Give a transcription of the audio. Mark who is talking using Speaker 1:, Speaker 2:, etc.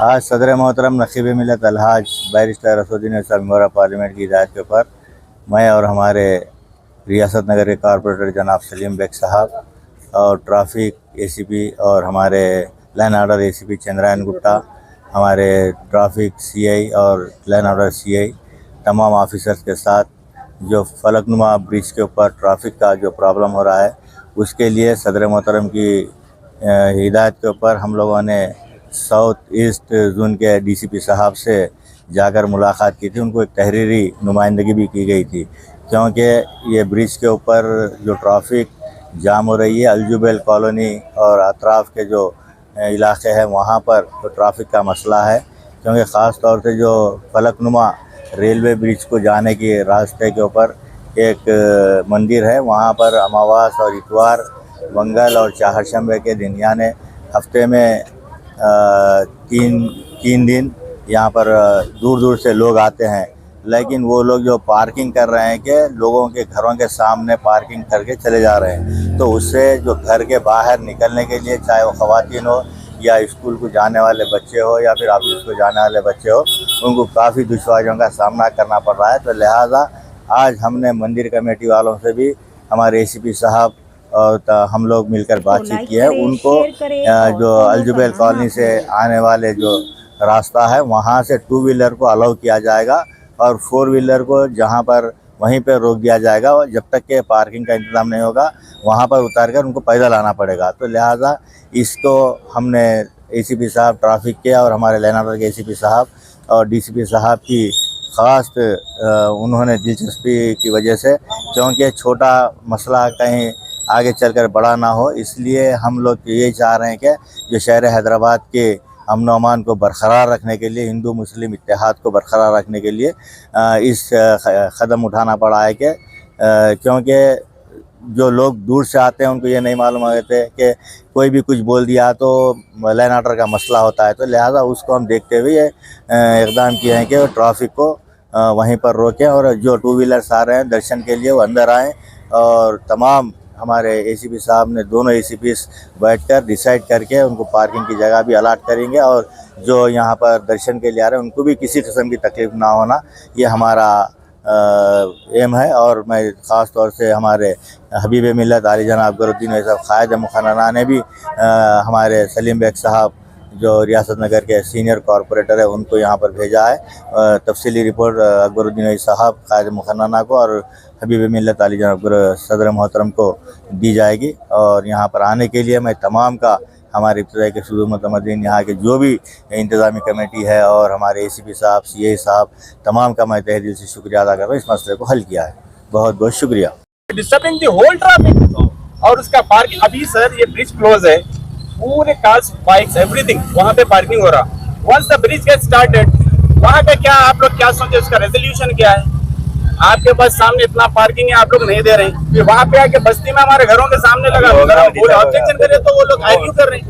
Speaker 1: آج صدر محترم نقیب ملت الحاج بیرسٹر اسدالدین صاحب ممبر آف پارلیمنٹ کی ہدایت کے اوپر میں اور ہمارے ریاست نگر کے کارپوریٹر جناب سلیم بیگ صاحب اور ٹرافک اے سی پی اور ہمارے لائن آرڈر اے سی پی چندرائن گٹا، ہمارے ٹرافک سی آئی اور لائن آرڈر سی آئی تمام آفیسرز کے ساتھ جو فلک نما برج کے اوپر ٹرافک کا جو پرابلم ہو رہا ہے اس کے لیے صدر محترم کی ہدایت کے اوپر ہم لوگوں نے ساؤتھ ایسٹ زون کے ڈی سی پی صاحب سے جا کر ملاقات کی تھی. ان کو ایک تحریری نمائندگی بھی کی گئی تھی، کیونکہ یہ برج کے اوپر جو ٹرافک جام ہو رہی ہے الجبیل کالونی اور اطراف کے جو علاقے ہیں وہاں پر تو ٹرافک کا مسئلہ ہے، کیونکہ خاص طور سے جو فلک نما ریلوے برج کو جانے کے راستے کے اوپر ایک مندر ہے، وہاں پر اماواس اور اتوار، منگل اور چہارشنبے کے دن یعنی ہفتے میں تین دن یہاں پر دور دور سے لوگ آتے ہیں، لیکن وہ لوگ جو پارکنگ کر رہے ہیں کہ لوگوں کے گھروں کے سامنے پارکنگ کر کے چلے جا رہے ہیں، تو اس سے جو گھر کے باہر نکلنے کے لیے چاہے وہ خواتین ہو یا اسکول کو جانے والے بچے ہو یا پھر آفس کو جانے والے بچے ہو، ان کو کافی دشواریوں کا سامنا کرنا پڑ رہا ہے. تو لہٰذا آج ہم نے مندر کمیٹی والوں سے بھی ہمارے اے سی پی صاحب اور ہم لوگ مل کر بات چیت کی ہے. ان کو جو الجبیل کالونی سے آنے والے جو راستہ ہے وہاں سے 2 ویلر کو الاؤ کیا جائے گا اور 4 ویلر کو جہاں پر وہیں پہ روک دیا جائے گا، جب تک کہ پارکنگ کا انتظام نہیں ہوگا وہاں پر اتار کر ان کو پیدل آنا پڑے گا. تو لہٰذا اس کو ہم نے اے سی پی صاحب ٹرافک کے اور ہمارے لائن آرڈر کے اے سی پی صاحب اور ڈی سی پی صاحب کی خاص انہوں نے دلچسپی کی وجہ سے، کیونکہ چھوٹا مسئلہ کہیں آگے چل کر بڑا نہ ہو، اس لیے ہم لوگ یہ چاہ رہے ہیں کہ جو شہر حیدرآباد کے امن و امان کو برقرار رکھنے کے لیے، ہندو مسلم اتحاد کو برقرار رکھنے کے لیے اس قدم اٹھانا پڑا ہے کہ کیونکہ جو لوگ دور سے آتے ہیں ان کو یہ نہیں معلوم ہوتے کہ کوئی بھی کچھ بول دیا تو لائن آرڈر کا مسئلہ ہوتا ہے. تو لہٰذا اس کو ہم دیکھتے ہوئے اقدام کیے ہیں کہ ٹرافک کو وہیں پر روکیں اور جو 2 ویلرس آ رہے ہیں درشن کے لیے وہ اندر آئیں. اور تمام ہمارے اے سی پی صاحب نے دونوں اے سی پیز بیٹھ کر ڈیسائیڈ کر کے ان کو پارکنگ کی جگہ بھی الاٹ کریں گے، اور جو یہاں پر درشن کے لیے آ رہے ہیں ان کو بھی کسی قسم کی تکلیف نہ ہونا، یہ ہمارا ایم ہے. اور میں خاص طور سے ہمارے حبیب ملت علی جناب اکبرالدین صاحب قائد مخننہ نے بھی ہمارے سلیم بیگ صاحب جو ریاست نگر کے سینئر کارپوریٹر ہے ان کو یہاں پر بھیجا ہے. تفصیلی رپورٹ اکبرالدین صاحب قائد مخننہ کو اور حبیب ملت علی جناب صدر محترم کو دی جائے گی. اور یہاں پر آنے کے لیے میں تمام کا ہمارے ابتدائی کے صدور متمدن یہاں کے جو بھی انتظامی کمیٹی ہے اور ہمارے اے سی پی صاحب سی اے صاحب تمام کا میں تہ دل سے شکریہ ادا کر رہا ہوں. اس مسئلے کو حل کیا ہے. بہت بہت شکریہ.
Speaker 2: ڈسٹربنگ دی ہول ٹریفک اور اس کا پارکنگ ابھی سر یہ برج کلوز ہے، پورے کارز بائکس ایوری تھنگ وہاں پہ پارکنگ ہو رہا. Once the bridge gate started وہاں پہ کیا آپ لوگ کیا سوچے، اس کا ریزولوشن کیا ہے؟ آپ کے پاس سامنے اتنا پارکنگ ہے آپ لوگ نہیں دے رہے ہیں، پھر وہاں پہ آ کے بستی میں ہمارے گھروں کے سامنے لگا آبجیکشن کرے تو وہ لوگ آرگیو کر رہے ہیں.